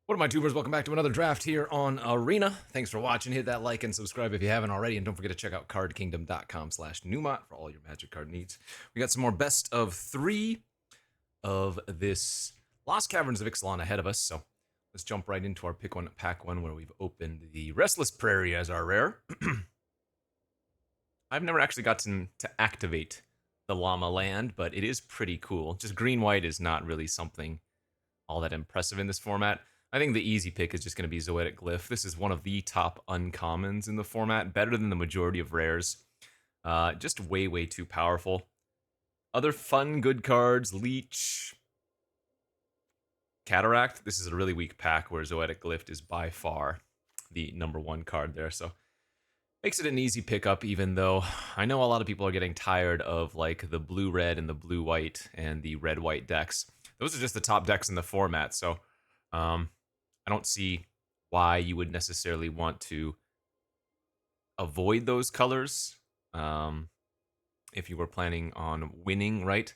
What up, my tubers? Welcome back to another draft here on Arena. Thanks for watching. Hit that like and subscribe if you haven't already. And don't forget to check out cardkingdom.com/Numot for all your magic card needs. We got some more best of 3 of this Lost Caverns of Ixalan ahead of us. So let's jump right into our pick one, pack one, where we've opened the Restless Prairie as our rare. I've never actually gotten to activate the Llama land, but it is pretty cool. Just green-white is not really something all that impressive in this format. I think the easy pick is just going to be Zoetic Glyph. This is one of the top uncommons in the format, better than the majority of rares. Just way, way too powerful. Other fun, good cards, Leech, Cataract. This is a really weak pack where Zoetic Glyph is by far the #1 card there, so makes it an easy pickup, even though I know a lot of people are getting tired of like the blue-red and the blue-white and the red-white decks. Those are just the top decks in the format, so I don't see why you would necessarily want to avoid those colors if you were planning on winning, right?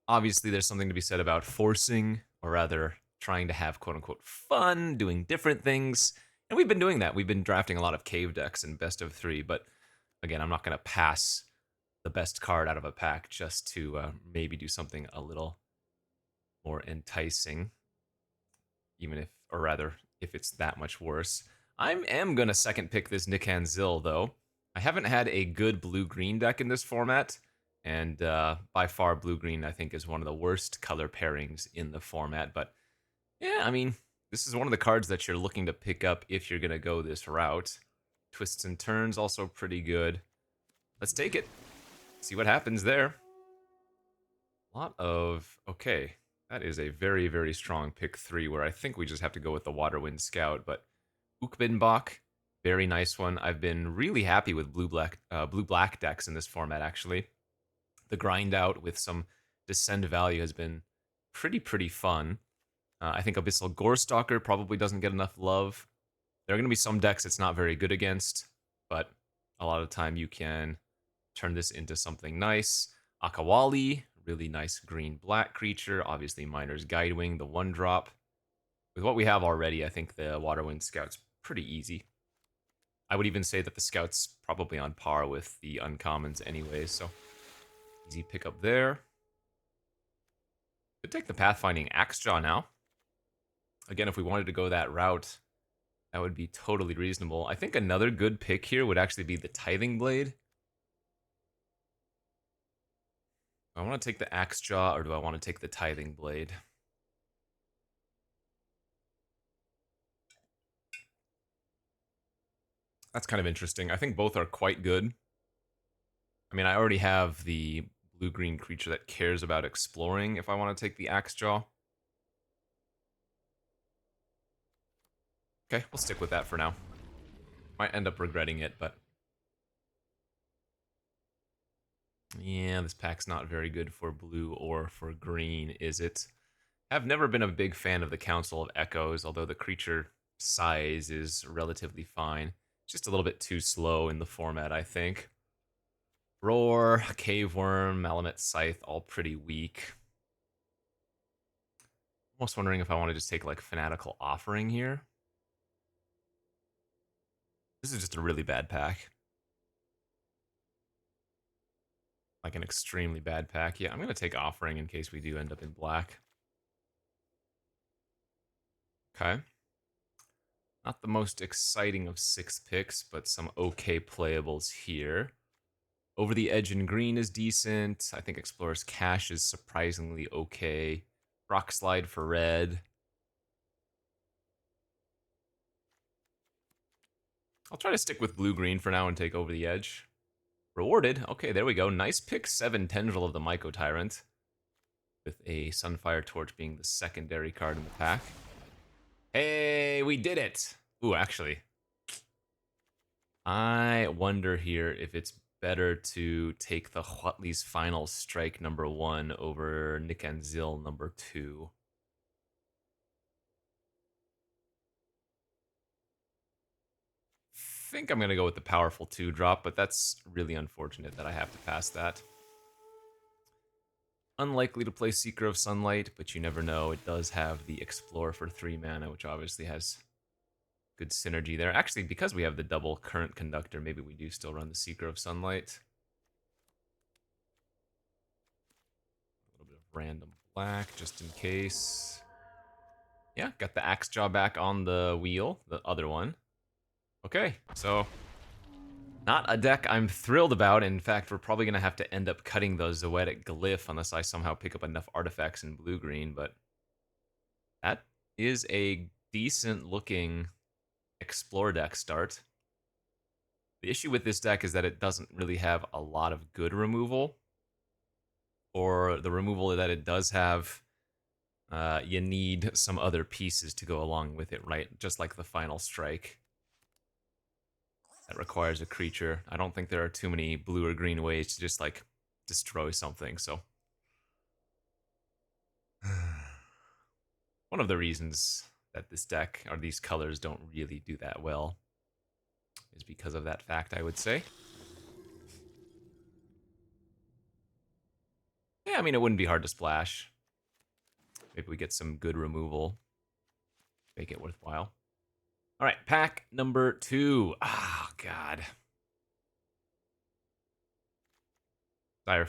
Obviously, there's something to be said about forcing, or rather trying to have quote-unquote fun, doing different things. And we've been doing that. We've been drafting a lot of cave decks in best of 3, but again, I'm not going to pass the best card out of a pack just to maybe do something a little more enticing, even if, or rather, if it's that much worse. I am going to second pick this Nikanzil, though. I haven't had a good blue-green deck in this format, and by far blue-green, I think, is one of the worst color pairings in the format. But yeah, I mean, this is one of the cards that you're looking to pick up if you're going to go this route. Twists and Turns, also pretty good. Let's take it. See what happens there. A lot of... Okay, that is a very, very strong pick 3, where I think we just have to go with the Waterwind Scout. But Ukbinbach, very nice one. I've been really happy with blue-black decks in this format, actually. The grind out with some Descend value has been pretty fun. I think Abyssal Gorestalker probably doesn't get enough love. There are going to be some decks it's not very good against, but a lot of the time you can turn this into something nice. Akawali, really nice green-black creature. Obviously, Miner's Guidewing, the 1-drop. With what we have already, I think the Waterwind Scout's pretty easy. I would even say that the Scout's probably on par with the uncommons anyways, so easy pickup there. Could take the Pathfinding Axejaw now. Again, if we wanted to go that route, that would be totally reasonable. I think another good pick here would actually be the Tithing Blade. Do I want to take the Axejaw, or do I want to take the Tithing Blade? That's kind of interesting. I think both are quite good. I mean, I already have the blue-green creature that cares about exploring if I want to take the Axejaw. Okay, we'll stick with that for now. Might end up regretting it, but... yeah, this pack's not very good for blue or for green, is it? I've never been a big fan of the Council of Echoes, although the creature size is relatively fine. It's just a little bit too slow in the format, I think. Roar, Cave Worm, Malamet Scythe, all pretty weak. Almost wondering if I want to just take like Fanatical Offering here. This is just a really bad pack. Like an extremely bad pack. Yeah, I'm going to take Offering in case we do end up in black. Okay. Not the most exciting of 6 picks, but some okay playables here. Over the Edge in green is decent. I think Explorer's Cache is surprisingly okay. Rock Slide for red. I'll try to stick with blue-green for now and take Over the Edge. Rewarded. Okay, there we go. Nice pick 7 Tendril of the Myco Tyrant, with a Sunfire Torch being the secondary card in the pack. Hey, we did it! Ooh, actually, I wonder here if it's better to take the Huatli's Final Strike #1 over Nikanzil #2. I think I'm going to go with the powerful 2-drop, but that's really unfortunate that I have to pass that. unlikely to play Seeker of Sunlight, but you never know. It does have the Explore for 3 mana, which obviously has good synergy there. Actually, because we have the double Current Conductor, maybe we do still run the Seeker of Sunlight. A little bit of random black, just in case. Yeah, got the Axe Jaw back on the wheel, the other one. Okay, so not a deck I'm thrilled about. In fact, we're probably going to have to end up cutting the Zoetic Glyph unless I somehow pick up enough artifacts in blue-green, but that is a decent-looking Explore deck start. The issue with this deck is that it doesn't really have a lot of good removal, or the removal that it does have, you need some other pieces to go along with it, right? Just like the Final Strike. That requires a creature. I don't think there are too many blue or green ways to just, like, destroy something, so... One of the reasons that this deck, or these colors, don't really do that well is because of that fact, I would say. Yeah, I mean, it wouldn't be hard to splash. Maybe we get some good removal. Make it worthwhile. All right, pack number 2. Oh, God. Dire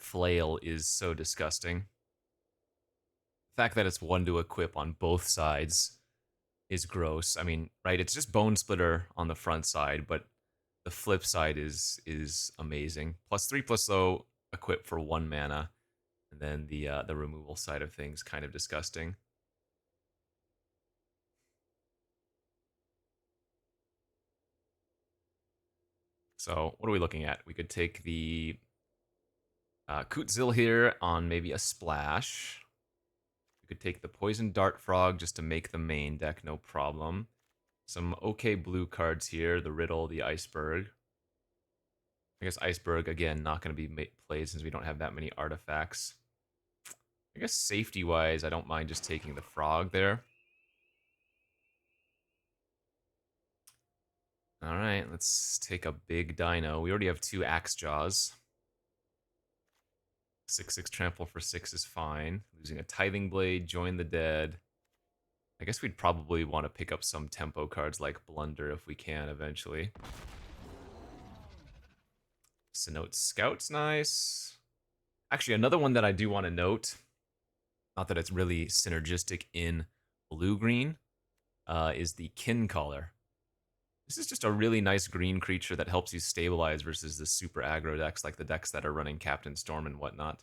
Flail is so disgusting. The fact that it's 1 to equip on both sides is gross. I mean, right, it's just Bone Splitter on the front side, but the flip side is amazing. +3/+0 equip for 1 mana, and then the removal side of things kind of disgusting. So what are we looking at? We could take the Kutzil here on maybe a splash. We could take the Poison Dart Frog just to make the main deck, no problem. Some okay blue cards here, the Riddle, the Iceberg. I guess Iceberg, again, not going to be played since we don't have that many artifacts. I guess safety-wise, I don't mind just taking the Frog there. Alright, let's take a big dino. We already have 2 Axe Jaws. 6/6 trample for 6 is fine. Losing a Tithing Blade, Join the Dead. I guess we'd probably want to pick up some tempo cards like Blunder if we can eventually. Cenote Scout's nice. Actually, another one that I do want to note, not that it's really synergistic in blue-green, is the Kin Caller. This is just a really nice green creature that helps you stabilize versus the super aggro decks like the decks that are running Captain Storm and whatnot.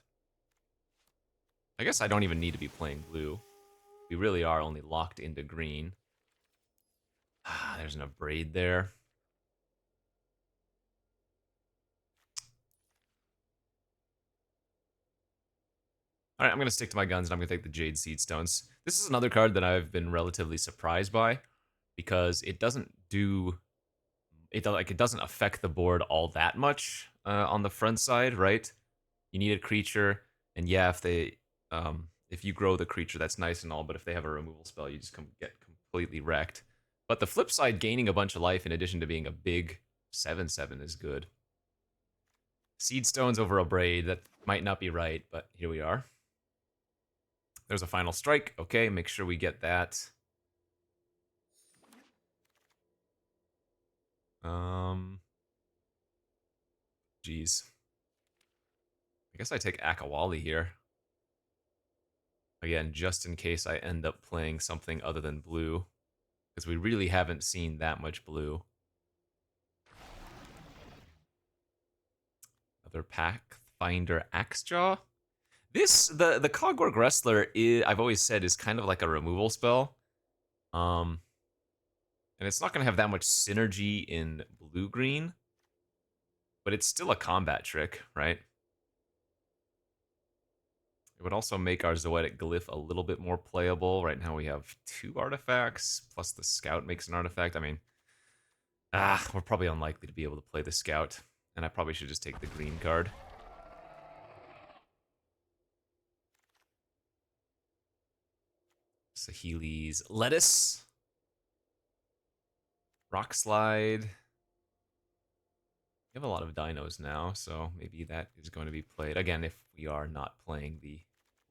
I guess I don't even need to be playing blue. We really are only locked into green. Ah, there's an Abrade there. Alright, I'm going to stick to my guns and I'm going to take the Jade Seed Stones. This is another card that I've been relatively surprised by because it doesn't do... It doesn't affect the board all that much on the front side, right? You need a creature, and yeah, if you grow the creature, that's nice and all, but if they have a removal spell, you just get completely wrecked. But the flip side, gaining a bunch of life in addition to being a big 7/7 is good. Seed Stones over a Braid, that might not be right, but here we are. There's a Final Strike. Okay, make sure we get that. Jeez. I guess I take Akawali here. Again, just in case I end up playing something other than blue. Because we really haven't seen that much blue. Another Pathfinder Axejaw. The Cogwork Wrestler, I've always said, is kind of like a removal spell. And it's not going to have that much synergy in blue-green. But it's still a combat trick, right? It would also make our Zoetic Glyph a little bit more playable. Right now we have 2 artifacts, plus the Scout makes an artifact. I mean, we're probably unlikely to be able to play the Scout. And I probably should just take the green card. Saheeli's Lettuce. Rock Slide. We have a lot of dinos now, so maybe that is going to be played. Again, if we are not playing the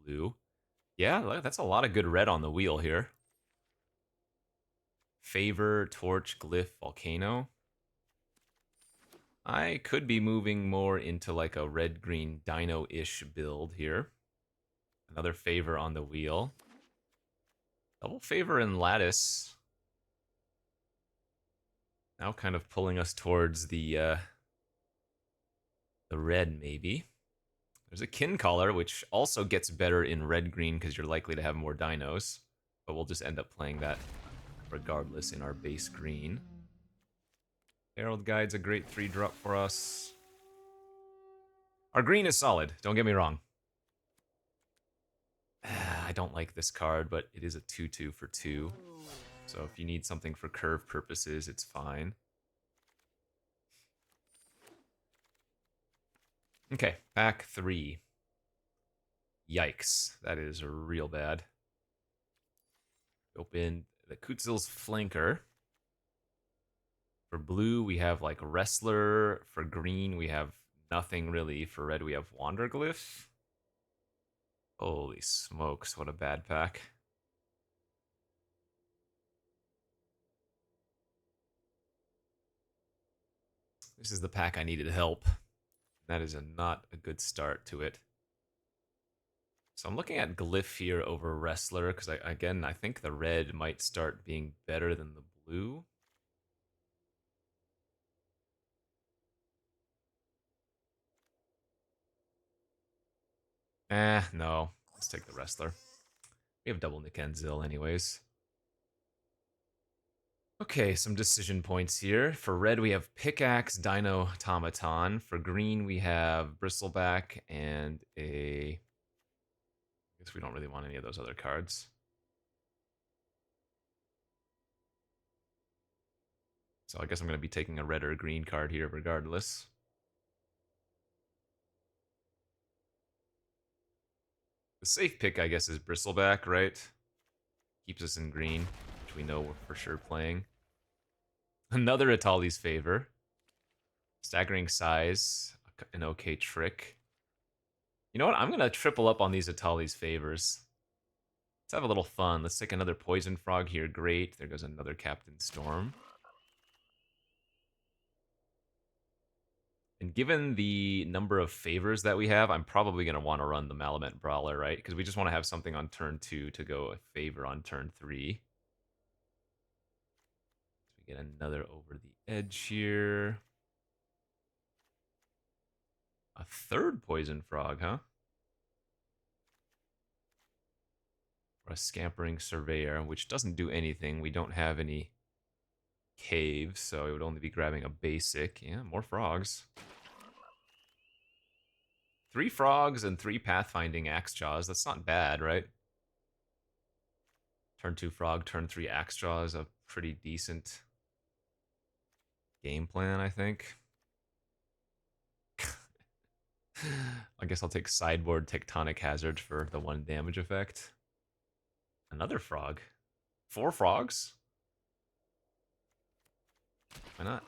blue. Yeah, that's a lot of good red on the wheel here. Favor, Torch, Glyph, Volcano. I could be moving more into like a red-green dino-ish build here. Another favor on the wheel. Double favor and lattice. Now kind of pulling us towards the red, maybe. There's a kin collar, which also gets better in red-green because you're likely to have more dinos. But we'll just end up playing that regardless in our base green. Herald Guide's a great 3-drop for us. Our green is solid, don't get me wrong. I don't like this card, but it is a 2/2 for 2. So if you need something for curve purposes, it's fine. Okay, pack 3. Yikes, that is real bad. Open the Kutzil's Flanker. For blue, we have like Wrestler. For green, we have nothing really. For red, we have Wanderglyph. Holy smokes, what a bad pack. This is the pack I needed help. That is not a good start to it. So I'm looking at Glyph here over Wrestler, because I think the red might start being better than the blue. No. Let's take the Wrestler. We have double Nick and Zill anyways. Okay, some decision points here. For red, we have Pickaxe, Dino, Automaton. For green, we have Bristleback and a... I guess we don't really want any of those other cards. So I guess I'm going to be taking a red or a green card here regardless. The safe pick, I guess, is Bristleback, right? Keeps us in green, which we know we're for sure playing. Another Atali's Favor. Staggering Size, an okay trick. You know what? I'm going to triple up on these Atali's Favors. Let's have a little fun. Let's take another Poison Frog here. Great. There goes another Captain Storm. And given the number of favors that we have, I'm probably going to want to run the Malamute Brawler, right? Because we just want to have something on turn 2 to go a favor on turn 3. So we get another over the edge here. A third Poison Frog, huh? Or a Scampering Surveyor, which doesn't do anything. We don't have any caves, so it would only be grabbing a basic. Yeah, more frogs. 3 frogs and 3 pathfinding axe jaws. That's not bad, right? Turn 2 frog, turn 3 axe jaw is a pretty decent game plan, I think. I guess I'll take sideboard Tectonic Hazard for the 1 damage effect. Another frog. 4 frogs? Why not?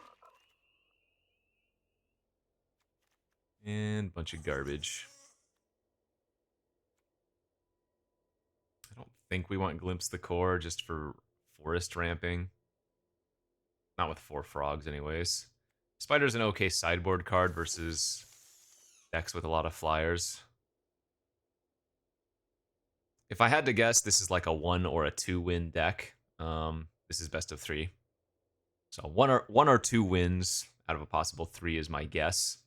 And a bunch of garbage. I don't think we want Glimpse the Core just for forest ramping. Not with 4 frogs anyways. Spider's an okay sideboard card versus decks with a lot of flyers. If I had to guess, this is like a 1 or a 2 win deck. This is best of 3. So one or 2 wins out of a possible 3 is my guess.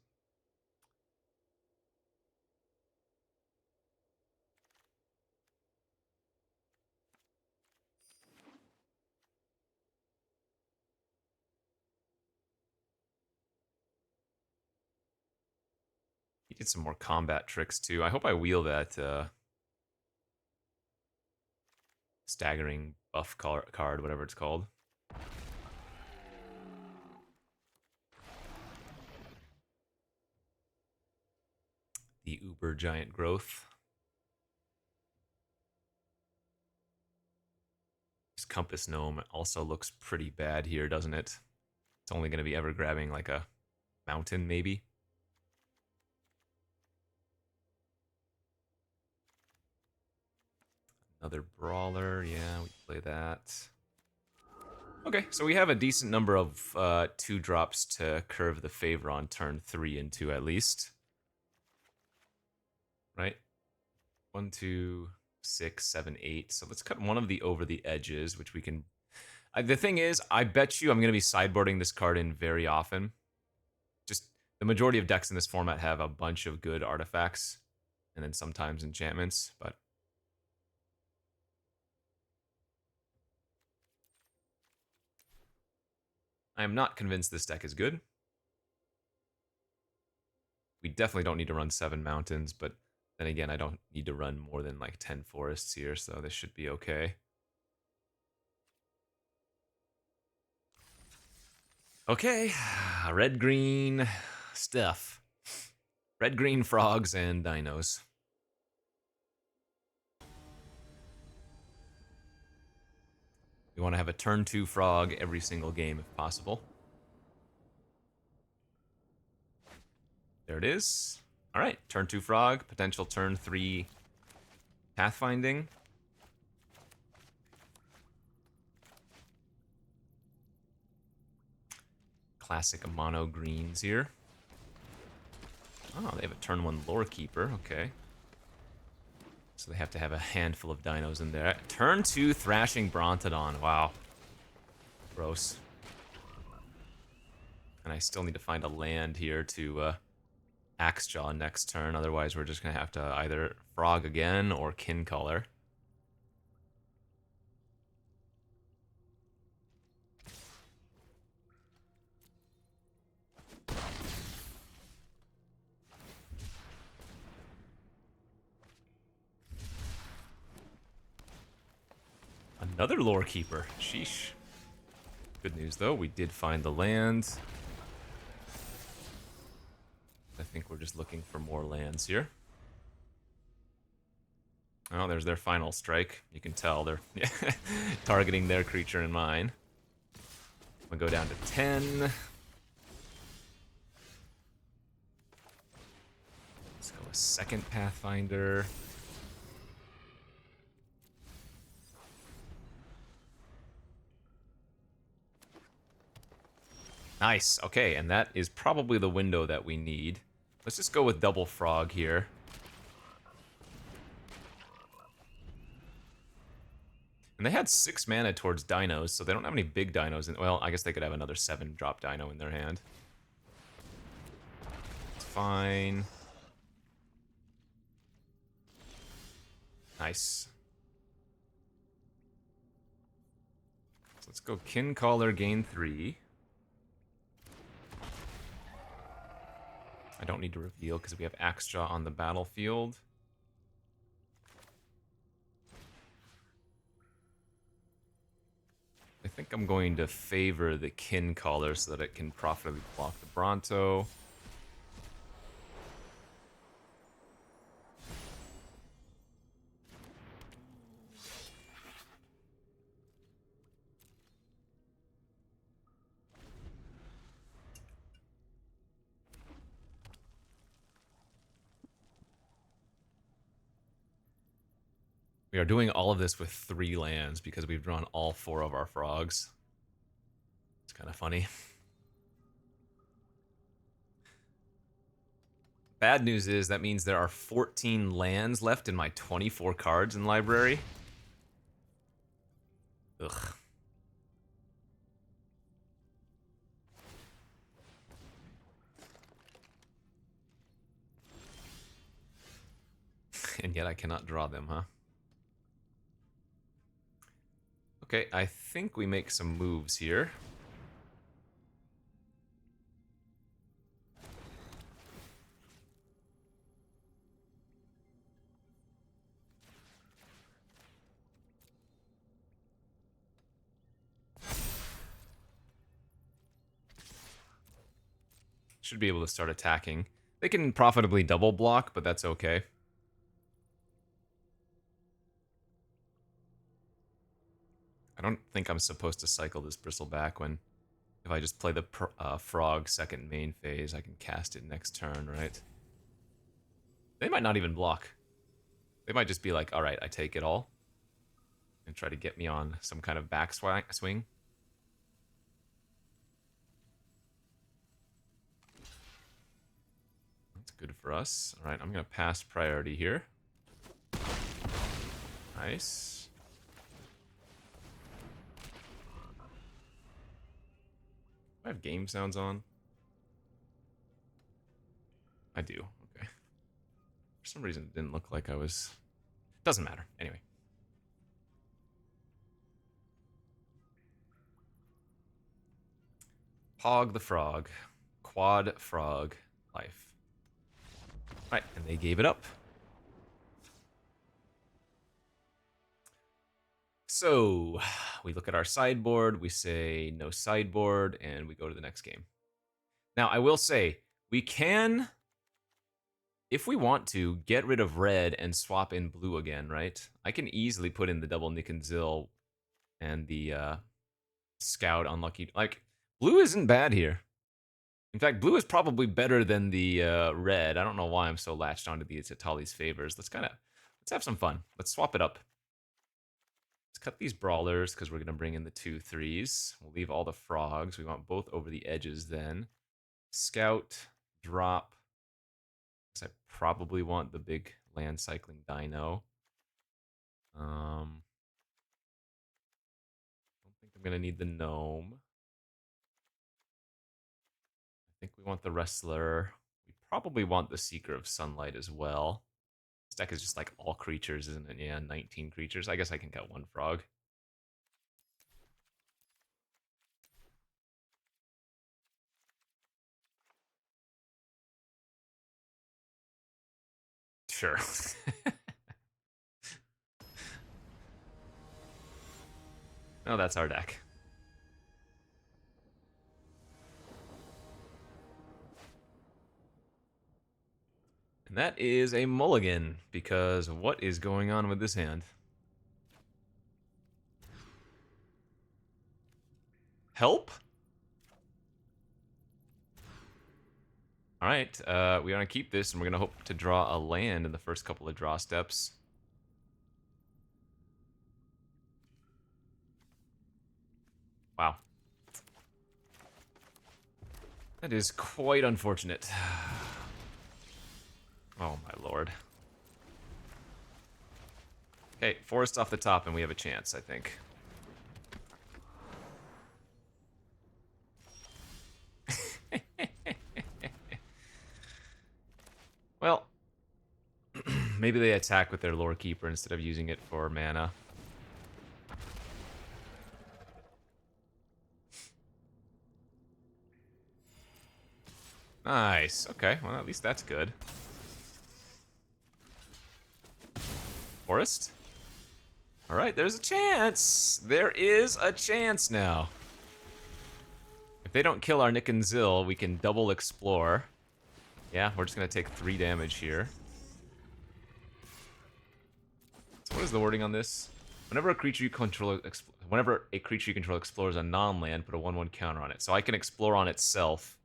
He did some more combat tricks too. I hope I wheel that staggering buff card, whatever it's called. The Uber Giant Growth. This Compass Gnome also looks pretty bad here, doesn't it? It's only going to be ever grabbing like a Mountain, maybe. Another Brawler. Yeah, we play that. Okay, so we have a decent number of 2-drops to curve the favor on turn 3 into at least. Right? 1, 2, 6, 7, 8. So let's cut one of the over the edges, which we can... the thing is, I bet you I'm going to be sideboarding this card in very often. Just the majority of decks in this format have a bunch of good artifacts, and then sometimes enchantments, but... I am not convinced this deck is good. We definitely don't need to run 7 mountains, but then again, I don't need to run more than like 10 forests here, so this should be okay. Okay, red-green stuff. Red-green frogs and dinos. We want to have a turn 2 frog every single game if possible. There it is. All right, turn 2 frog, potential turn 3 pathfinding. Classic mono greens here. Oh, they have a turn 1 lore keeper. Okay. So they have to have a handful of dinos in there. Turn 2 thrashing Brontodon. Wow. Gross. And I still need to find a land here to Axejaw next turn. Otherwise, we're just going to have to either frog again or Kincaller. Another lore keeper. Sheesh. Good news, though. We did find the land. I think we're just looking for more lands here. Oh, there's their final strike. You can tell they're targeting their creature in mine. I'm gonna go down to 10. Let's go a second Pathfinder. Nice. Okay, and that is probably the window that we need. Let's just go with double frog here. And they had 6 mana towards dinos, so they don't have any big dinos in... Well, I guess they could have another 7-drop dino in their hand. It's fine. Nice. So let's go Kincaller, gain 3. I don't need to reveal because we have Axejaw on the battlefield. I think I'm going to favor the Kincaller so that it can profitably block the Bronto. We are doing all of this with 3 lands because we've drawn all 4 of our frogs. It's kind of funny. Bad news is that means there are 14 lands left in my 24 cards in library. Ugh. And yet I cannot draw them, huh? Okay, I think we make some moves here. Should be able to start attacking. They can profitably double block, but that's okay. I don't think I'm supposed to cycle this Bristleback when... If I just play the frog second main phase, I can cast it next turn, right? They might not even block. They might just be like, all right, I take it all. And try to get me on some kind of backswing. That's good for us. All right, I'm going to pass priority here. Nice. Do I have game sounds on? I do. Okay. For some reason, it didn't look like I was... Doesn't matter. Anyway. Hog the frog. Quad frog life. Alright, and they gave it up. So, we look at our sideboard, we say no sideboard, and we go to the next game. Now, I will say, we can, if we want to, get rid of red and swap in blue again, right? I can easily put in the double Nick and Zill and the Scout unlucky. Like, blue isn't bad here. In fact, blue is probably better than the red. I don't know why I'm so latched onto these Atali's favors. Let's have some fun. Let's swap it up. Let's cut these brawlers because we're going to bring in the 2/3s. We'll leave all the frogs. We want both over the edges then. Scout, drop. I probably want the big land cycling dino. Don't think I'm going to need the gnome. I think we want the wrestler. We probably want the Seeker of Sunlight as well. This deck is just like all creatures, isn't it? Yeah, 19 creatures. I guess I can get one frog. Sure. Oh, that's our deck. And that is a mulligan, because what is going on with this hand? Help? Alright, we want to keep this, and we're going to hope to draw a land in the first couple of draw steps. Wow. That is quite unfortunate. Oh my lord. Okay, forest off the top, and we have a chance, I think. Well, maybe they attack with their lore keeper instead of using it for mana. Nice. Okay, well, at least that's good. Forest? Alright, there's a chance. There is a chance now. If they don't kill our Nick and Zill, we can double explore. Yeah, we're just going to take 3 damage here. So what is the wording on this? Whenever a creature you control explores a non-land, put a 1/1 counter on it. So I can explore on itself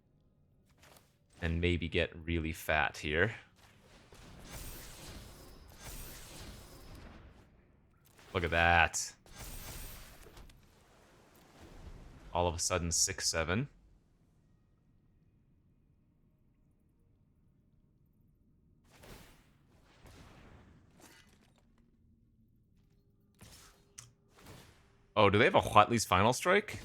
and maybe get really fat here. Look at that. All of a sudden 6/7. Oh, do they have a Huatli's Final Strike?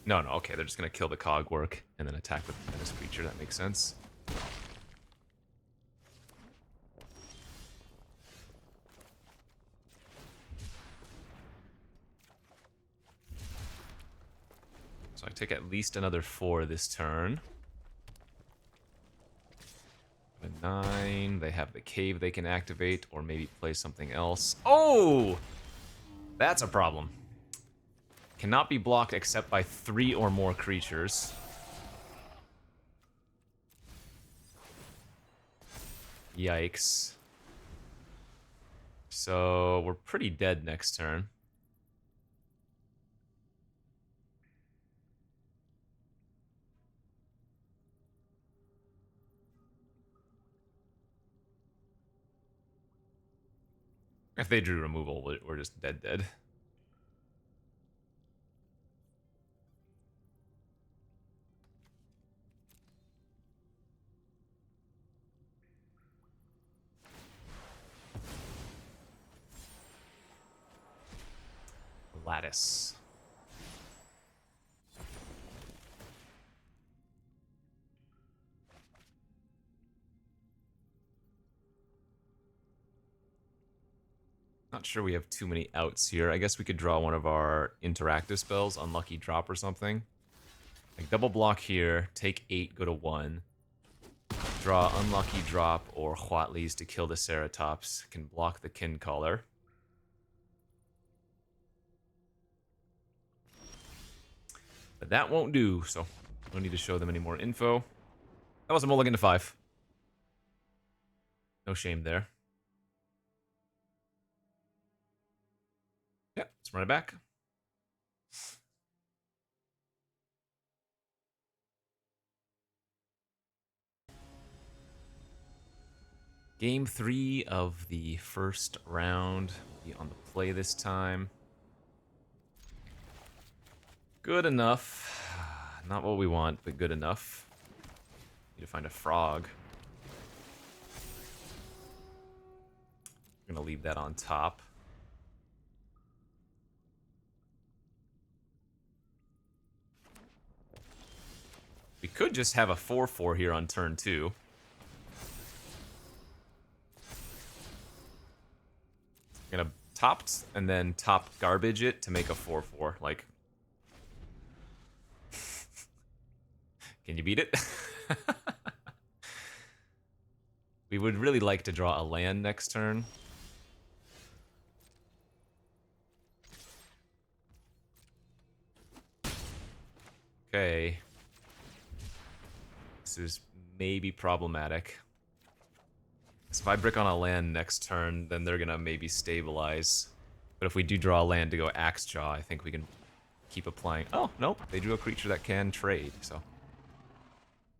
No, no, okay, they're just gonna kill the Cogwork and then attack with the menace creature. That makes sense. So I take at least another 4 this turn. A 9. They have the cave they can activate, or maybe play something else. Oh! That's a problem. Cannot be blocked except by 3 or more creatures. Yikes. So we're pretty dead next turn. If they drew removal, we're just dead. Lattice. Not sure we have too many outs here. I guess we could draw one of our interactive spells, Unlucky Drop or something. Like double block here, take 8, go to 1. Draw Unlucky Drop or Huatli's to kill the Ceratops. Can block the Kin Caller. But that won't do, so no need to show them any more info. That was a mulligan to 5. No shame there. Yeah, let's run it back. Game 3 of the first round will be on the play this time. Good enough. Not what we want, but good enough. Need to find a frog. I'm gonna leave that on top. We could just have a 4/4 here on turn 2. I'm gonna top and then top garbage it to make a 4/4. Like, can you beat it? We would really like to draw a land next turn. Okay. This is maybe problematic. So if I brick on a land next turn, then they're gonna maybe stabilize. But if we do draw a land to go Axe Jaw, I think we can keep applying. Oh, nope. They drew a creature that can trade, so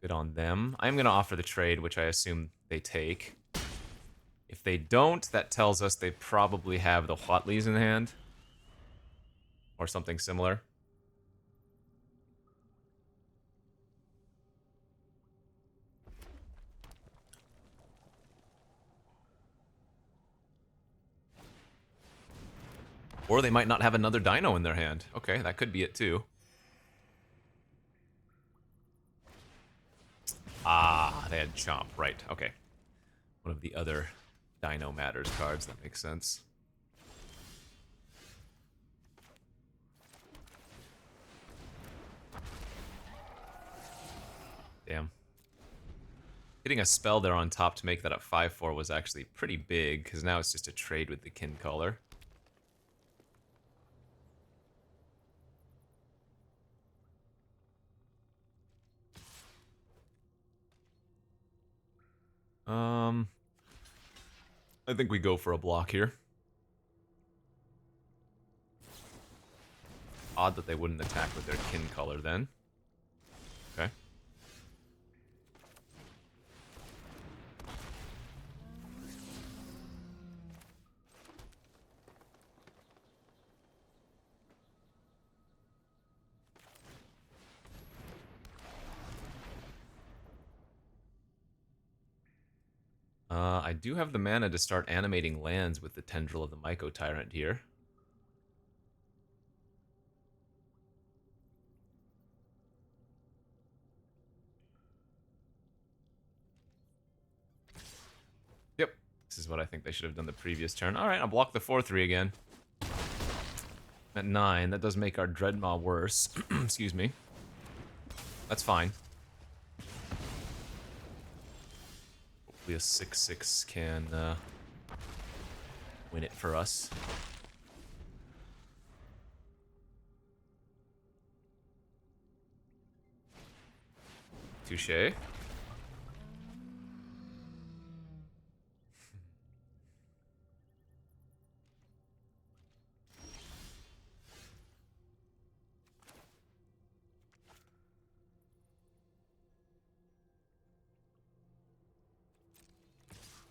good on them. I'm gonna offer the trade, which I assume they take. If they don't, that tells us they probably have the Huatli's in hand. Or something similar. Or they might not have another dino in their hand. Okay, that could be it too. Ah, they had Chomp, right, okay. One of the other Dino Matters cards, that makes sense. Damn. Hitting a spell there on top to make that a 5/4 was actually pretty big, because now it's just a trade with the Kin Caller. I think we go for a block here. Odd that they wouldn't attack with their Kin Caller then. Okay. I do have the mana to start animating lands with the Tendril of the Myco Tyrant here. Yep, this is what I think they should have done the previous turn. Alright, I'll block the 4/3 again. At 9, that does make our Dreadmaw worse. Excuse me. That's fine. Hopefully a 6/6 can win it for us. Touché.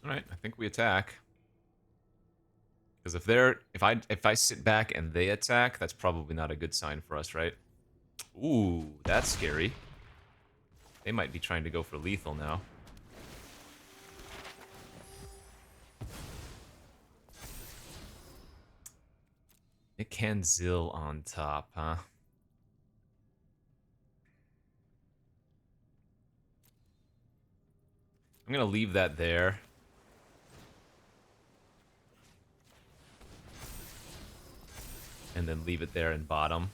Alright, I think we attack. Because if I sit back and they attack, that's probably not a good sign for us, right? Ooh, that's scary. They might be trying to go for lethal now. It can Zill on top, huh? I'm gonna leave that there. And then leave it there in bottom.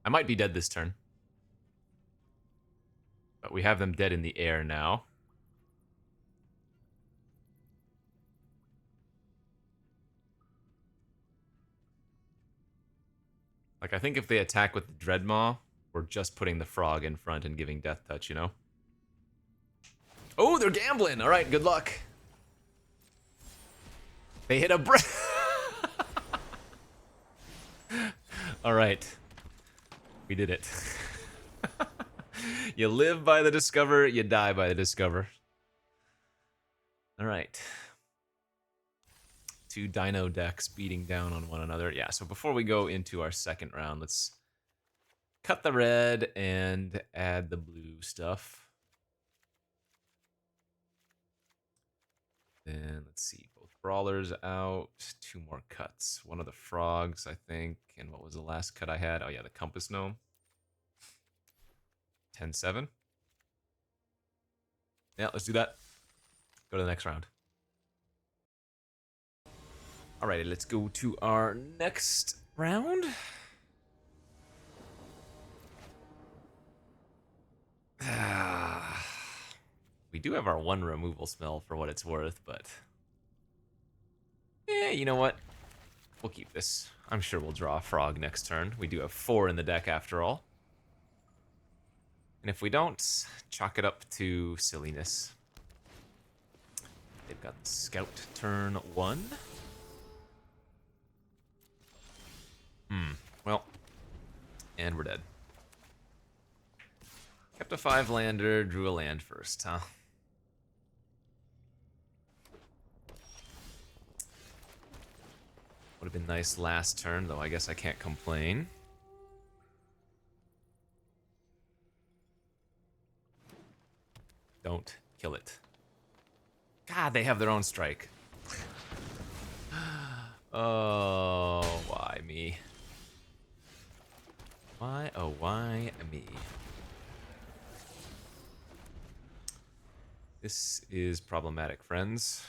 I might be dead this turn. But we have them dead in the air now. Like, I think if they attack with the Dreadmaw, we're just putting the frog in front and giving Death Touch, you know? Oh, they're gambling! Alright, good luck. They hit a brick. Alright. We did it. You live by the Discover, you die by the Discover. Alright. Two Dino decks beating down on one another. Yeah, so before we go into our second round, let's cut the red and add the blue stuff. Then let's see, both brawlers out, two more cuts. One of the frogs, I think, and what was the last cut I had? Oh yeah, the Compass Gnome. 10-7. Yeah, let's do that. Go to the next round. Alrighty, let's go to our next round. We do have our one removal spell for what it's worth, but... yeah, you know what? We'll keep this. I'm sure we'll draw a frog next turn. We do have 4 in the deck after all. And if we don't, chalk it up to silliness. They've got Scout turn 1. Well, and we're dead. Kept a 5-lander, drew a land first, huh? Would have been nice last turn, though I guess I can't complain. Don't kill it. God, they have their own strike. Oh, why me? Why, oh, why me? This is problematic, friends.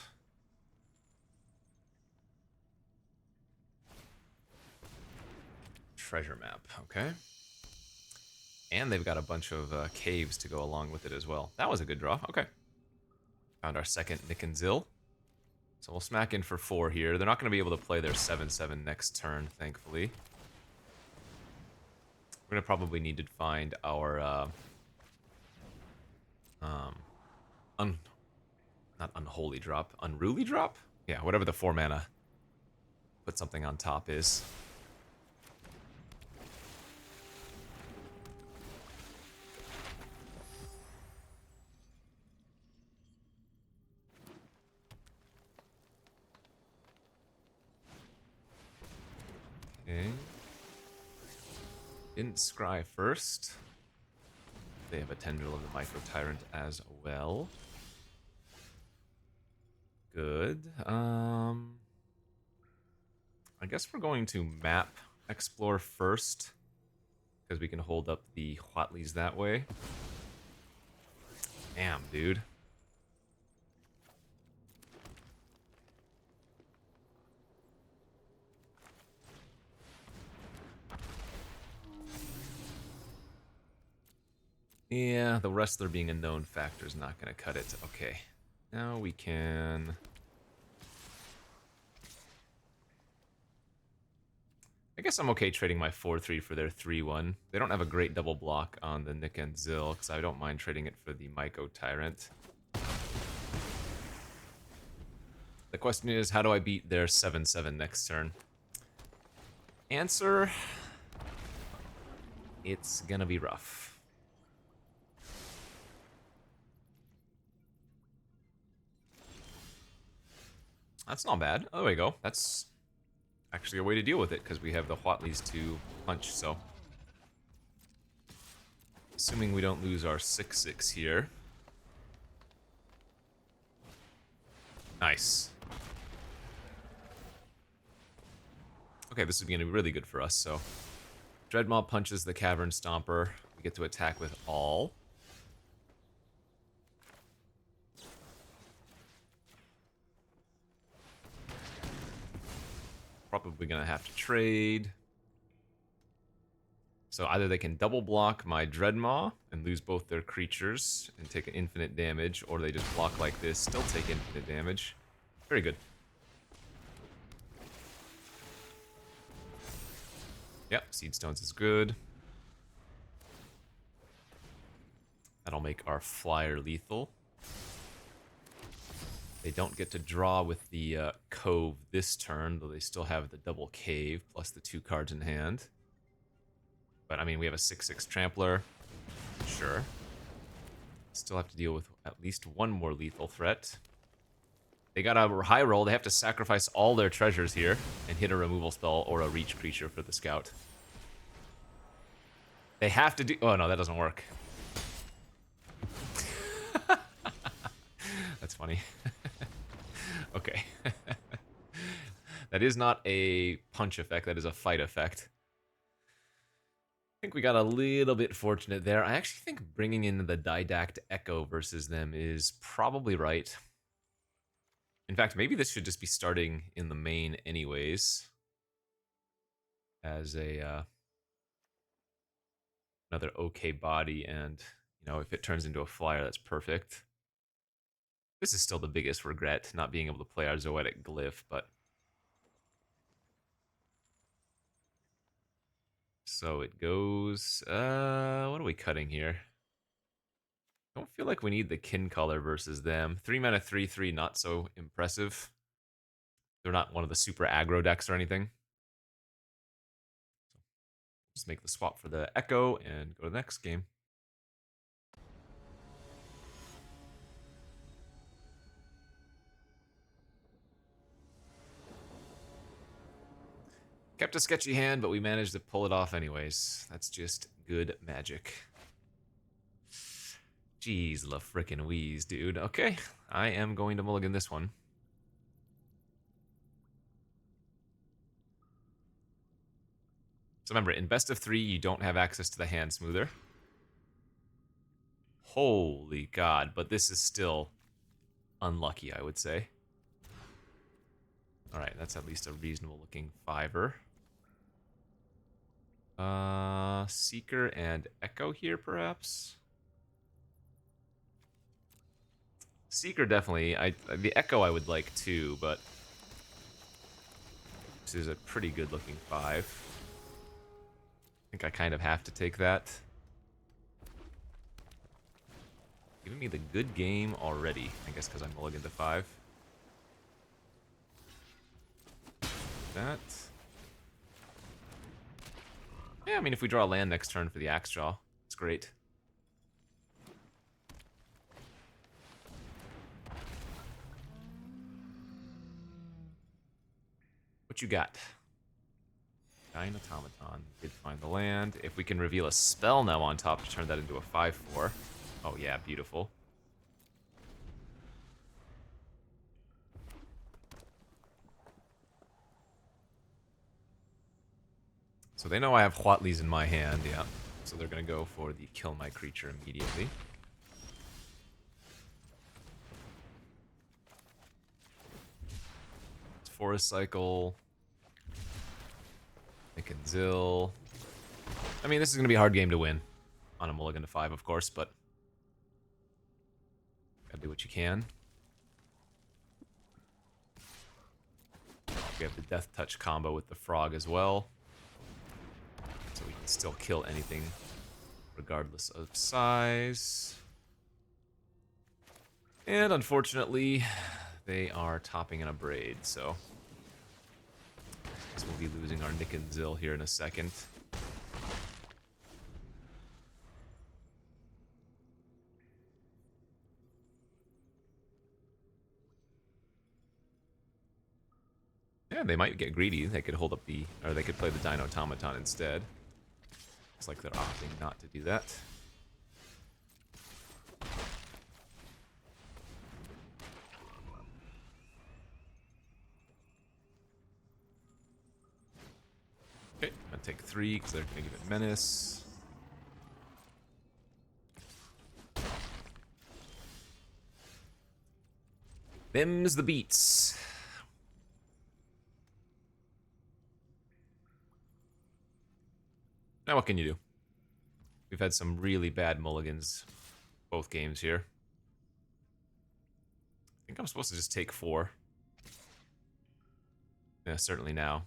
Treasure map, okay. And they've got a bunch of caves to go along with it as well. That was a good draw, okay. Found our second Nick and Zill. So we'll smack in for 4 here. They're not going to be able to play their 7-7 next turn, thankfully. We're going to probably need to find our... not unholy drop, unruly drop? Yeah, whatever the 4 mana put something on top is. Okay. Didn't scry first. They have a Tendril of the Micro Tyrant as well. Good. I guess we're going to map explore first, because we can hold up the Huatlis that way. Damn, dude. Yeah, the Wrestler being a known factor is not going to cut it. Okay. Now we can... I guess I'm okay trading my 4-3 for their 3-1. They don't have a great double block on the Nick and Zill, because I don't mind trading it for the Myco Tyrant. The question is, how do I beat their 7-7 next turn? Answer... it's gonna be rough. That's not bad. Oh, there we go. That's actually a way to deal with it, because we have the Huatlis to punch, so. Assuming we don't lose our 6/6 here. Nice. Okay, this is going to be really good for us, so. Dreadmaw punches the Cavern Stomper. We get to attack with all. Probably going to have to trade. So either they can double block my Dreadmaw and lose both their creatures and take an infinite damage, or they just block like this, still take infinite damage. Very good. Yep, Seed Stones is good. That'll make our flyer lethal. They don't get to draw with the Cove this turn, though they still have the double Cave plus the 2 cards in hand. But I mean, we have a 6/6 Trampler. Sure. Still have to deal with at least one more lethal threat. They got a high roll. They have to sacrifice all their treasures here and hit a removal spell or a reach creature for the scout. They have to do... Oh, no, that doesn't work. That's funny. Okay. That is not a punch effect. That is a fight effect. I think we got a little bit fortunate there. I actually think bringing in the Didact Echo versus them is probably right. In fact, maybe this should just be starting in the main anyways. As a another okay body, and you know, if it turns into a flyer, that's perfect. This is still the biggest regret, not being able to play our Zoetic Glyph, but so it goes. What are we cutting here? Don't feel like we need the Kin Color versus them. 3 mana 3/3, not so impressive. They're not one of the super aggro decks or anything. So just make the swap for the Echo and go to the next game. Kept a sketchy hand, but we managed to pull it off anyways. That's just good magic. Jeez, la frickin' wheeze, dude. Okay, I am going to mulligan this one. So remember, in best of 3, you don't have access to the hand smoother. Holy god, but this is still unlucky, I would say. Alright, that's at least a reasonable looking 5-er. Seeker and Echo here, perhaps? Seeker definitely. The Echo I would like too, but this is a pretty good looking 5. I think I kind of have to take that. Giving me the good game already, I guess, because I'm mulligan to 5. That. Yeah, I mean, if we draw a land next turn for the Axe Jaw, it's great. What you got? Giant Automaton. Did find the land. If we can reveal a spell now on top to turn that into a 5/4. Oh yeah, beautiful. So they know I have Huatlis in my hand, yeah. So they're gonna go for the kill my creature immediately. It's Forest Cycle. Nick and Zill. I mean, this is gonna be a hard game to win. On a mulligan to 5, of course, but gotta do what you can. We have the Death Touch combo with the Frog as well. So we can still kill anything regardless of size. And unfortunately, they are topping in a Braid, so we'll be losing our Nick and Zill here in a second. Yeah, they might get greedy. They could hold up the... Or they could play the Dino Automaton instead. Looks like they're opting not to do that. Okay, I'm gonna take 3 because they're gonna give it Menace. Them's the beats. Now what can you do? We've had some really bad mulligans both games here. I think I'm supposed to just take 4. Yeah, certainly now.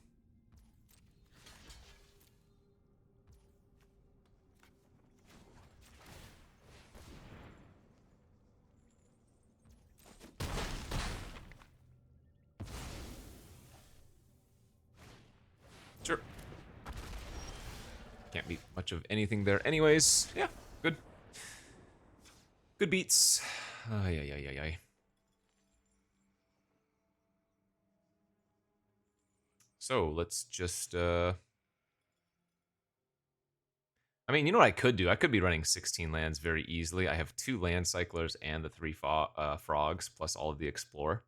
Sure. Can't beat much of anything there anyways. Yeah, good. Good beats. Ay, ay, ay, ay, ay. So, let's just, I mean, you know what I could do? I could be running 16 lands very easily. I have 2 land cyclers and the 3 frogs, plus all of the explore.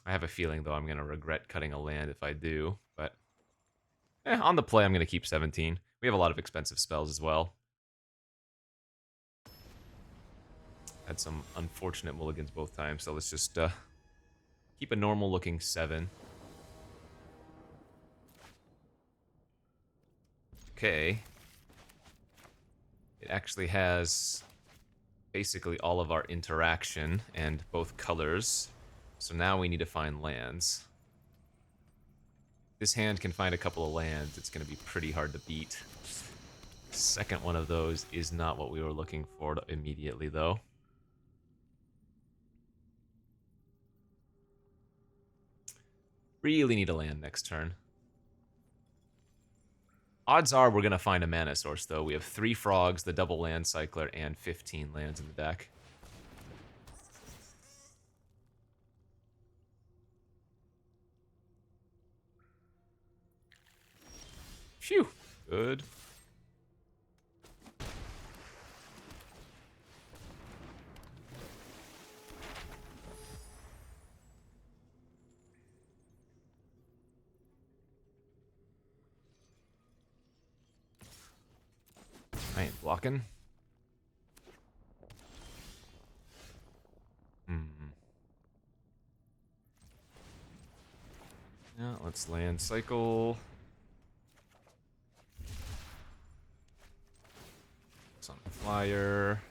I have a feeling, though, I'm going to regret cutting a land if I do, but on the play, I'm going to keep 17. We have a lot of expensive spells as well. Had some unfortunate mulligans both times, so let's just keep a normal-looking 7. Okay. It actually has basically all of our interaction and both colors. So now we need to find lands. This hand can find a couple of lands. It's going to be pretty hard to beat. Second one of those is not what we were looking for immediately, though. Really need a land next turn. Odds are we're going to find a mana source, though. We have 3 frogs, the double land cycler, and 15 lands in the deck. Phew. Good. I ain't blocking. Yeah, let's land cycle. It's on the flyer.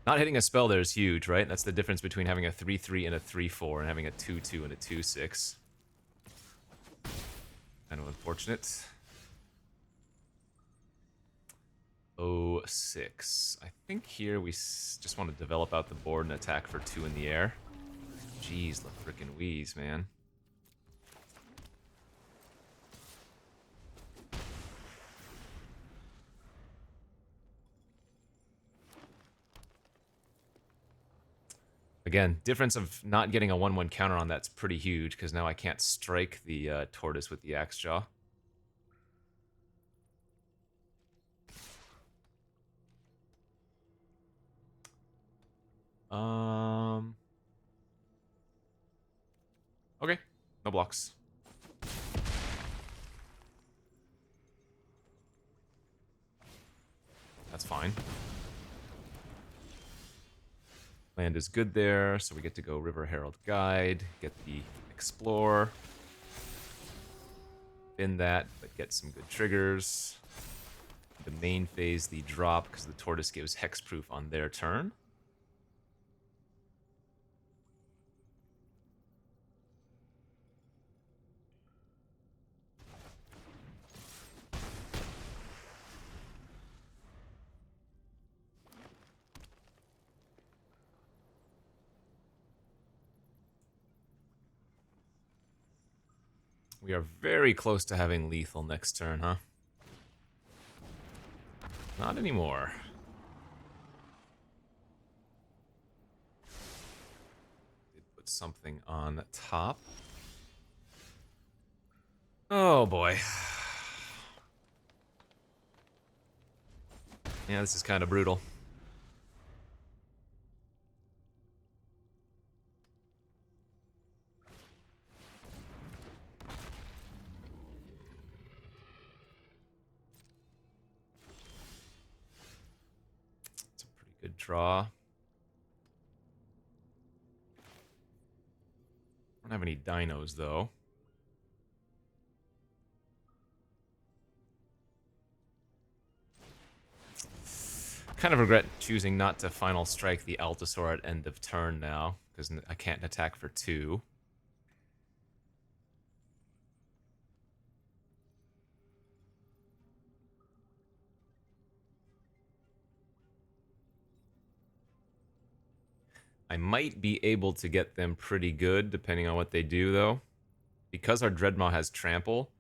Not hitting a spell there is huge, right? That's the difference between having a 3-3 and a 3-4 and having a 2-2 and a 2-6. Kind of unfortunate. 0-6. I think here we just want to develop out the board and attack for 2 in the air. Jeez, the frickin' wheeze, man. Again, difference of not getting a 1-1 counter on that's pretty huge, because now I can't strike the tortoise with the axe jaw. Okay, no blocks. That's fine. Land is good there, so we get to go River Herald Guide, get the Explore. Bin that, but get some good triggers. The main phase, the drop, because the tortoise gives hexproof on their turn. We are very close to having lethal next turn, huh? Not anymore. Did put something on top. Oh boy. Yeah, this is kind of brutal. It's a pretty good draw. Don't have any dinos though. Kind of regret choosing not to final strike the Altasaur at end of turn now, because I can't attack for 2. I might be able to get them pretty good, depending on what they do, though. Because our Dreadmaw has Trample,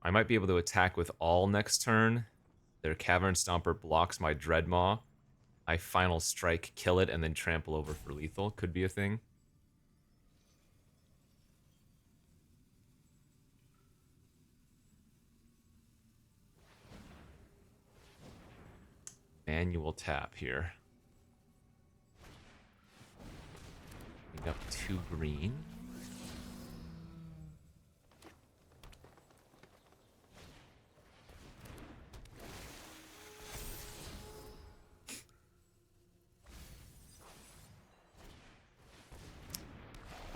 I might be able to attack with all next turn. Their Cavern Stomper blocks my Dreadmaw. I final strike, kill it, and then trample over for lethal. Could be a thing. Manual tap here. Up 2 green.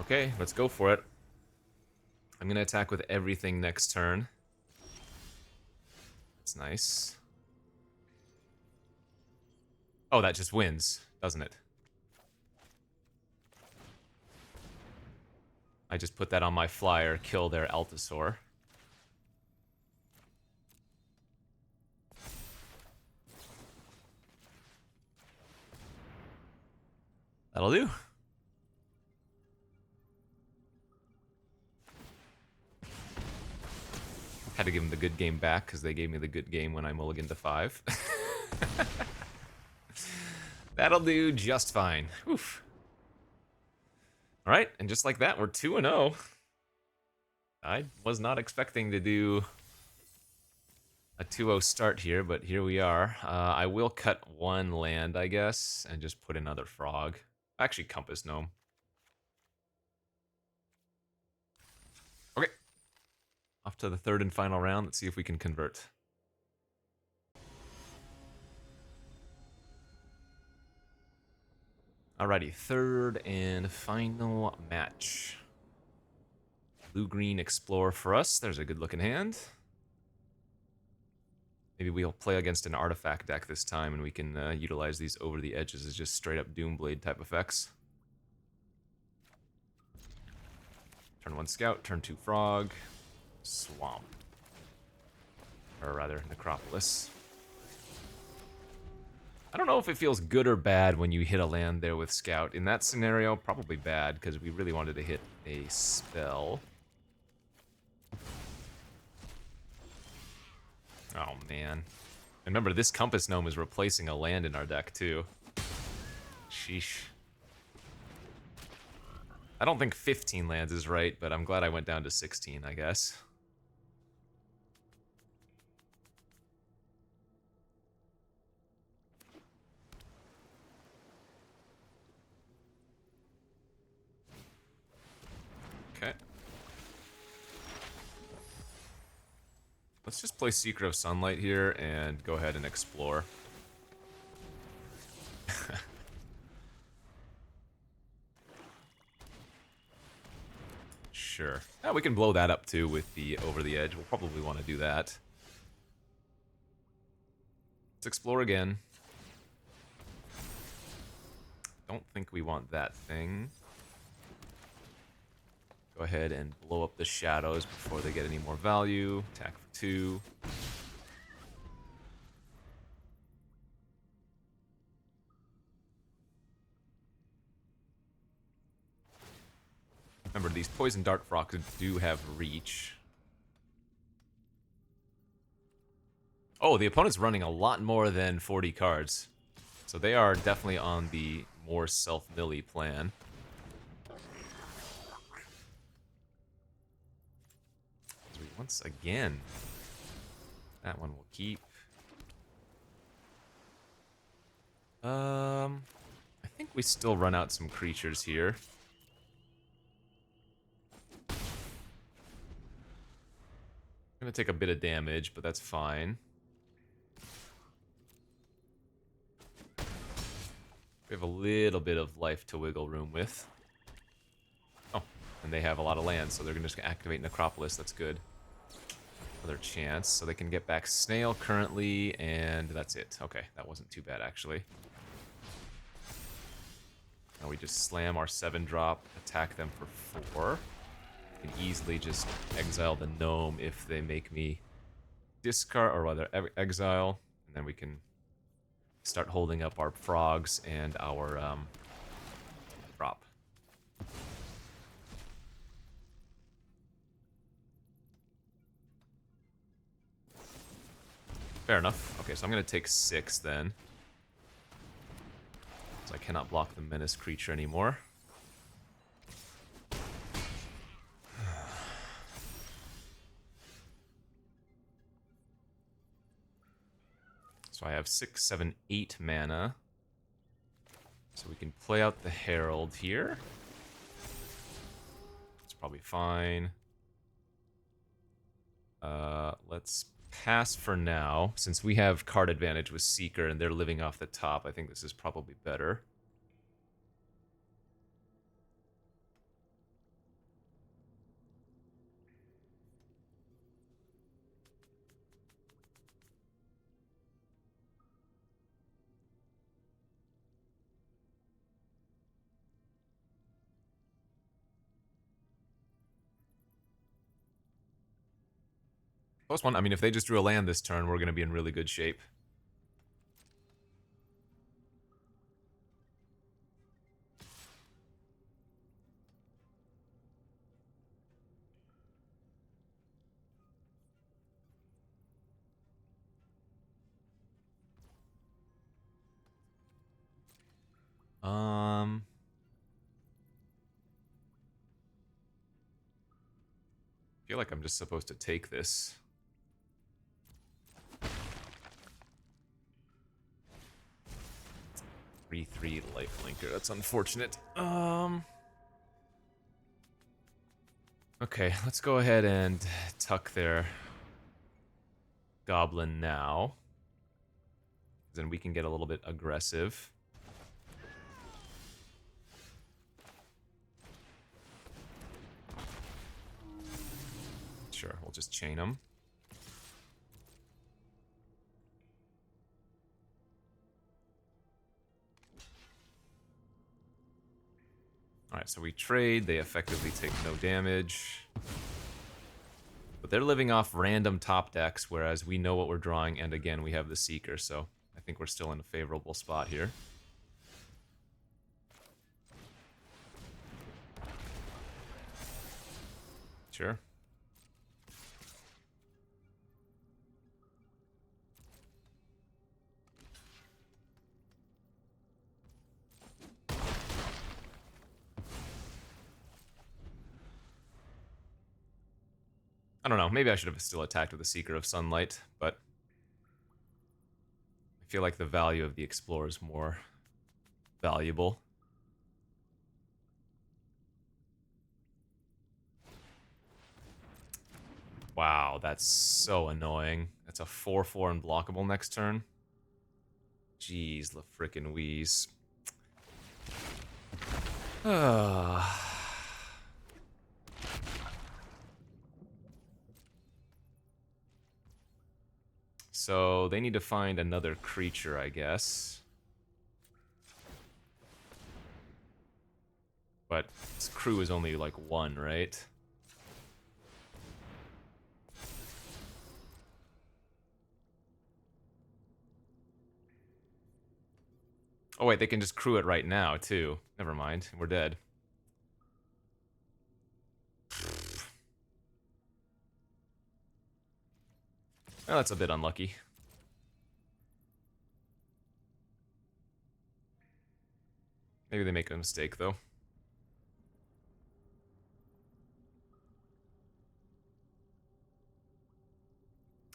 Okay, let's go for it. I'm gonna attack with everything next turn. That's nice. Oh, that just wins, doesn't it? I just put that on my flyer, kill their Altasaur. That'll do. Had to give them the good game back because they gave me the good game when I mulliganed to 5. That'll do just fine. Oof. Alright, and just like that, we're 2-0. I was not expecting to do a 2-0 start here, but here we are. I will cut 1 land, I guess, and just put another frog. Actually, Compass Gnome. Okay. Off to the 3rd and final round. Let's see if we can convert. Alrighty, 3rd and final match. Blue-green Explore for us. There's a good-looking hand. Maybe we'll play against an artifact deck this time, and we can utilize these over the edges as just straight-up Doomblade type effects. Turn 1 Scout, turn 2 Frog, Swamp. Or rather, Necropolis. I don't know if it feels good or bad when you hit a land there with Scout. In that scenario, probably bad, because we really wanted to hit a spell. Oh, man. Remember, this Compass Gnome is replacing a land in our deck, too. Sheesh. I don't think 15 lands is right, but I'm glad I went down to 16, I guess. Okay. Let's just play Secret of Sunlight here and go ahead and explore. Sure. Yeah, we can blow that up too with the over the edge. We'll probably want to do that. Let's explore again. Don't think we want that thing. Go ahead and blow up the shadows before they get any more value. Attack for 2. Remember, these poison dart frogs do have reach. Oh, the opponent's running a lot more than 40 cards. So they are definitely on the more self-milly plan. Once again, that one will keep. I think we still run out some creatures here. Gonna take a bit of damage, but that's fine. We have a little bit of life to wiggle room with. Oh, and they have a lot of land, so they're gonna just activate Necropolis. That's good. Another chance, so they can get back Snail currently, and that's it. Okay, that wasn't too bad actually. Now we just slam our 7-drop, attack them for 4. We can easily just exile the gnome if they make me discard, or rather exile, and then we can start holding up our frogs and our drop. Fair enough. Okay, so I'm going to take 6 then. So I cannot block the menace creature anymore. So I have 6, 7, 8 mana. So we can play out the Herald here. It's probably fine. Let's pass for now. Since we have card advantage with Seeker and they're living off the top, I think this is probably better. Close one. I mean, if they just drew a land this turn, we're going to be in really good shape. I feel like I'm just supposed to take this. Three lifelinker. That's unfortunate. Okay, let's go ahead and tuck their goblin now. Then we can get a little bit aggressive. Sure, we'll just chain them. Alright, so we trade. They effectively take no damage. But they're living off random top decks, whereas we know what we're drawing, and again, we have the Seeker, so I think we're still in a favorable spot here. Sure. I don't know, maybe I should have still attacked with the Seeker of Sunlight, but I feel like the value of the Explorer is more valuable. Wow, that's so annoying. That's a 4/4 unblockable next turn. Jeez, the frickin' wheeze. So they need to find another creature, I guess. But this crew is only like 1, right? Oh wait, they can just crew it right now, too. Never mind, we're dead. Well, that's a bit unlucky. Maybe they make a mistake, though.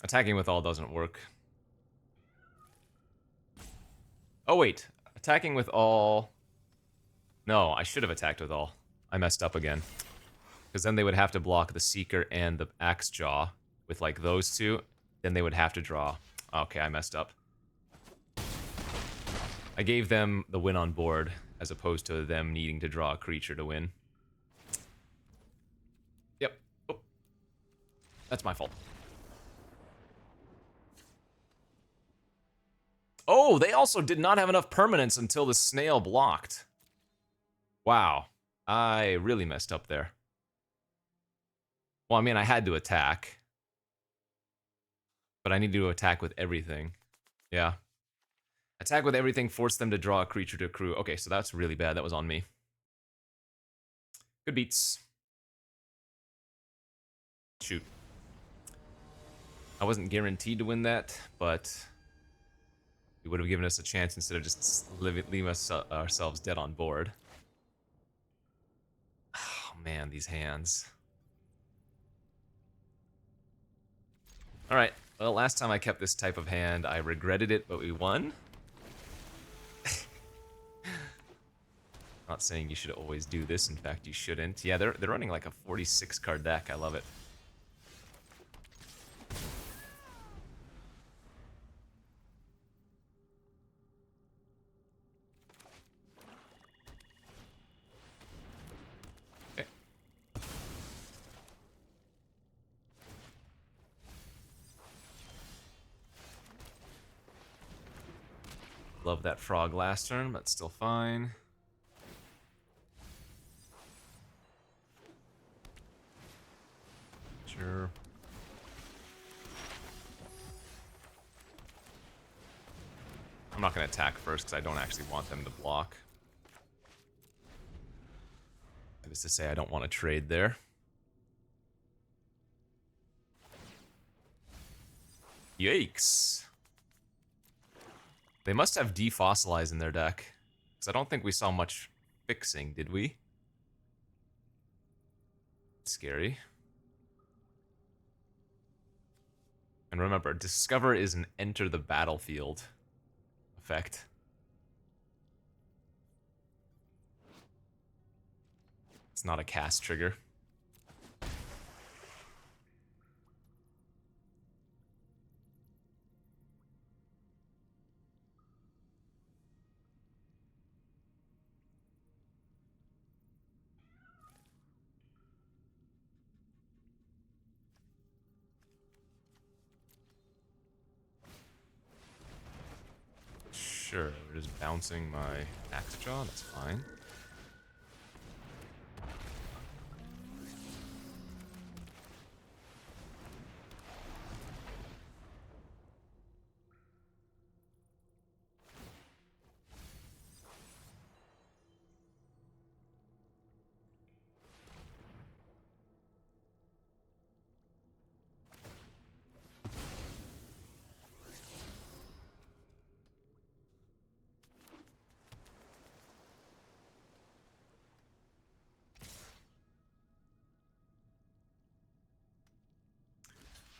Attacking with all doesn't work. Oh, wait. Attacking with all... No, I should have attacked with all. I messed up again. Because then they would have to block the Seeker and the Axe Jaw with, like, those two. Then they would have to draw. Okay, I messed up. I gave them the win on board, as opposed to them needing to draw a creature to win. Yep. Oh. That's my fault. Oh, they also did not have enough permanence until the snail blocked. Wow. I really messed up there. Well, I mean, I had to attack. But I needed to attack with everything. Yeah. Attack with everything, force them to draw a creature to accrue. Okay, so that's really bad. That was on me. Good beats. Shoot. I wasn't guaranteed to win that, but it would have given us a chance instead of just leaving us ourselves dead on board. Oh man, these hands. Alright, well, last time I kept this type of hand, I regretted it, but we won. Not saying you should always do this, in fact you shouldn't. Yeah, they're running like a 46 card deck, I love it. Okay. Love that frog last turn, but still fine. Sure. I'm not going to attack first because I don't actually want them to block. That is to say, I don't want to trade there. Yikes. They must have defossilize in their deck. Because I don't think we saw much fixing, did we? Scary. And remember, Discover is an enter the battlefield effect. It's not a cast trigger. Sure, we're just bouncing my Axe Jaw, that's fine.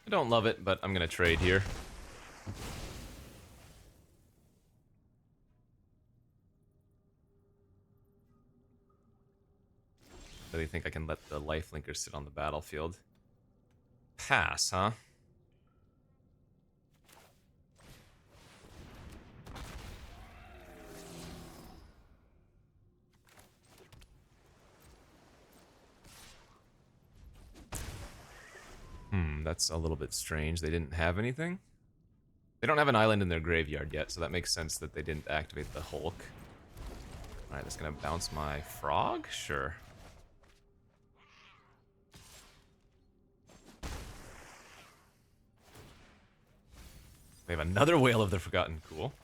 I don't love it, but I'm gonna trade here. Really think I can let the lifelinker sit on the battlefield. Pass, huh? That's a little bit strange. They didn't have anything? They don't have an island in their graveyard yet, so that makes sense that they didn't activate the Hulk. Alright, that's gonna bounce my frog? Sure. They have another Whale of the Forgotten. Cool.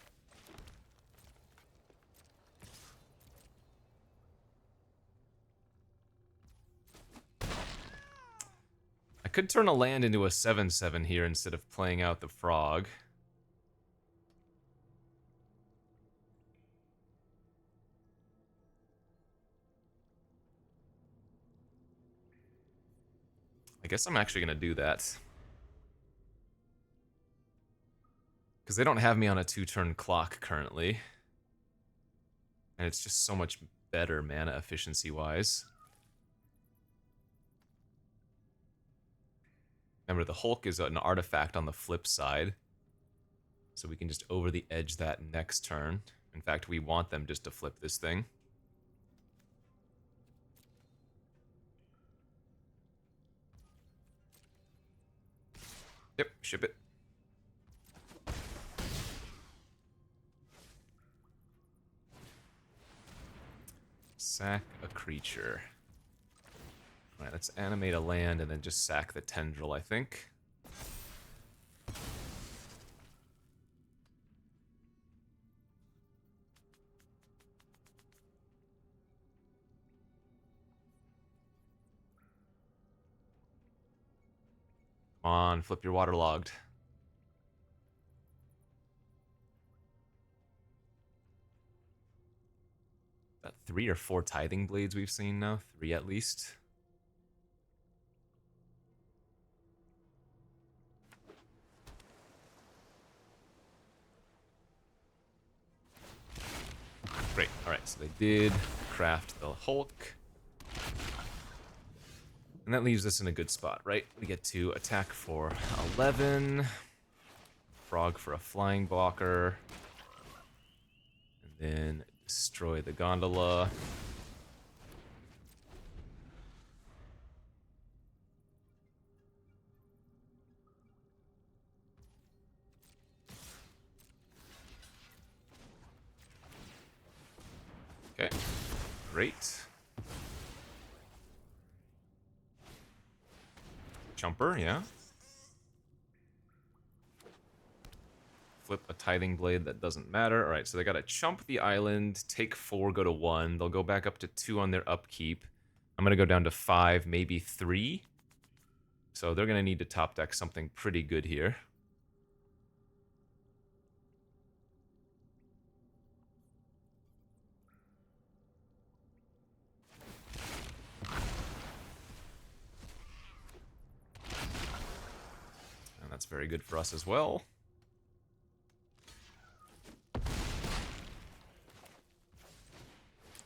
I could turn a land into a 7/7 here instead of playing out the frog. guess I'm actually going to do that. Because they don't have me on a 2-turn clock currently. And it's just so much better mana efficiency-wise. Remember, the Hulk is an artifact on the flip side. So we can just over the edge that next turn. In fact, we want them just to flip this thing. Yep, ship it. Sack a creature. Alright, let's animate a land and then just sack the tendril, I think. Come on, flip your waterlogged. About 3 or 4 tithing blades we've seen now. 3 at least. Great. Alright, so they did craft the Hulk. And that leaves us in a good spot, right? We get to attack for 11. Frog for a flying blocker. And then destroy the gondola. Okay, great. Jumper, yeah. Flip a tithing blade, that doesn't matter. Alright, so they gotta chump the island, take 4, go to 1. They'll go back up to 2 on their upkeep. I'm gonna go down to 5, maybe 3. So they're gonna need to top deck something pretty good here. And that's very good for us as well.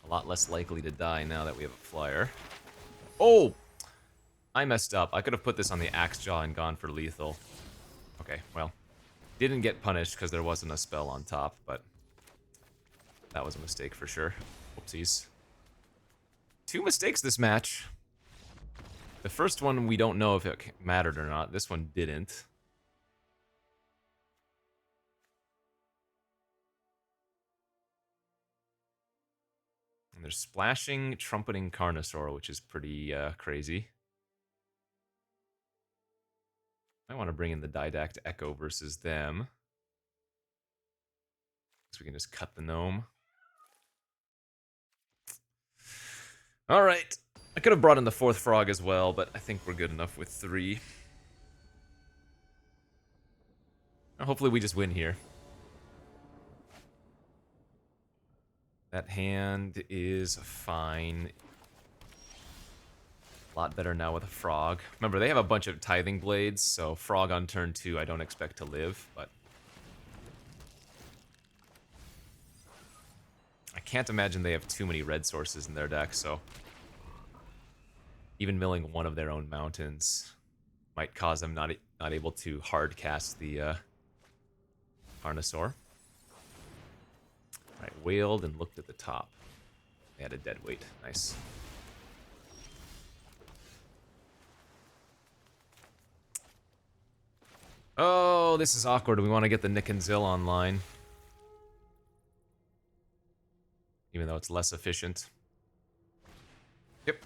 A lot less likely to die now that we have a flyer. Oh! I messed up. I could have put this on the Axe Jaw and gone for lethal. Okay, well. Didn't get punished because there wasn't a spell on top, but that was a mistake for sure. Whoopsies. 2 mistakes this match. The first one, we don't know if it mattered or not. This one didn't. And they're splashing Trumpeting Carnosaur, which is pretty crazy. I want to bring in the Didact Echo versus them. So we can just cut the gnome. Alright. I could have brought in the 4th frog as well, but I think we're good enough with 3. Hopefully we just win here. That hand is fine. A lot better now with a frog. Remember, they have a bunch of tithing blades, so frog on turn 2 I don't expect to live, but I can't imagine they have too many red sources in their deck, so even milling one of their own mountains might cause them not able to hard cast the Carnosaur. Alright, wailed and looked at the top. They had a dead weight. Nice. Oh, this is awkward. We want to get the Nick and Zill online. Even though it's less efficient. Yep.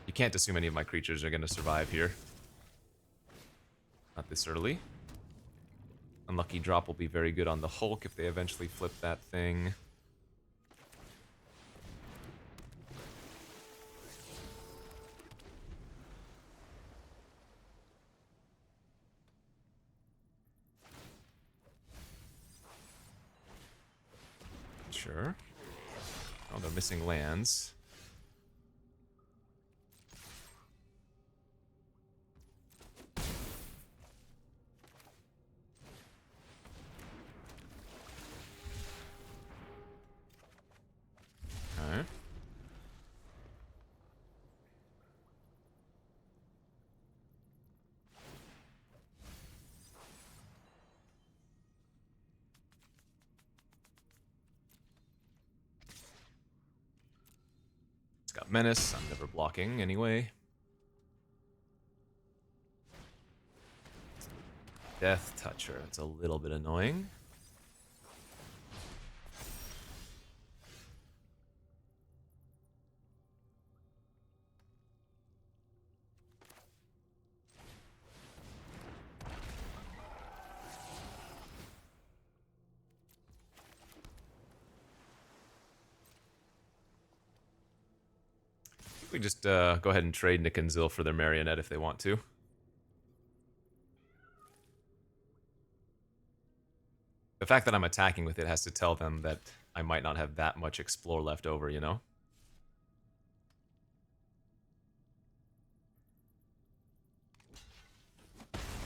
You can't assume any of my creatures are going to survive here. Not this early. Unlucky drop will be very good on the Hulk if they eventually flip that thing. Sure. Oh, they're missing lands. got Menace. I'm never blocking anyway. Death Toucher. It's a little bit annoying. We just go ahead and trade Nick and Zil for their Marionette if they want to. The fact that I'm attacking with it has to tell them that I might not have that much Explore left over, you know?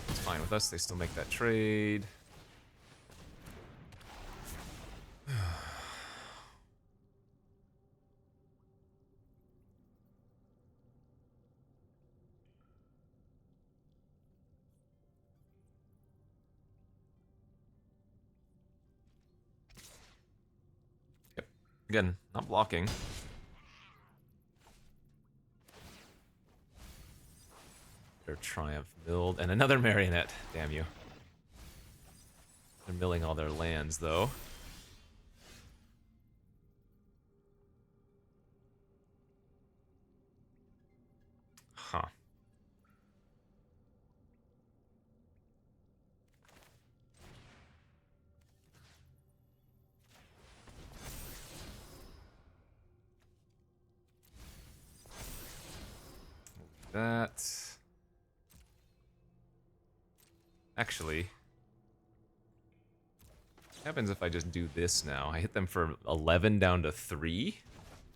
It's fine with us. They still make that trade. Again, not blocking. Their Triumph milled. And another Marionette. Damn you. They're milling all their lands, though. Huh. That... Actually... What happens if I just do this now? I hit them for 11 down to 3,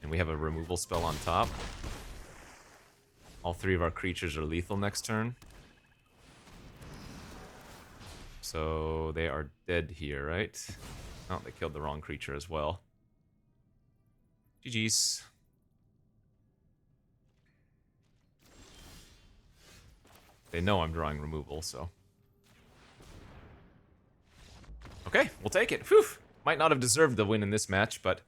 and we have a removal spell on top. All 3 of our creatures are lethal next turn. So they are dead here, right? Oh, they killed the wrong creature as well. GG's. They know I'm drawing removal, so... Okay, we'll take it. Whew. Might not have deserved the win in this match, but...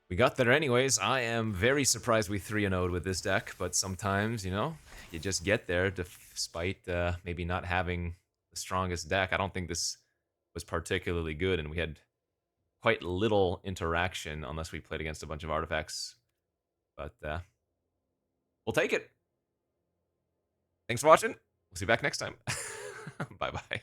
we got there anyways. I am very surprised we 3-0'd with this deck, but sometimes, you know, you just get there despite maybe not having the strongest deck. I don't think this was particularly good, and we had quite little interaction unless we played against a bunch of artifacts. But we'll take it. Thanks for watching. We'll see you back next time. Bye-bye.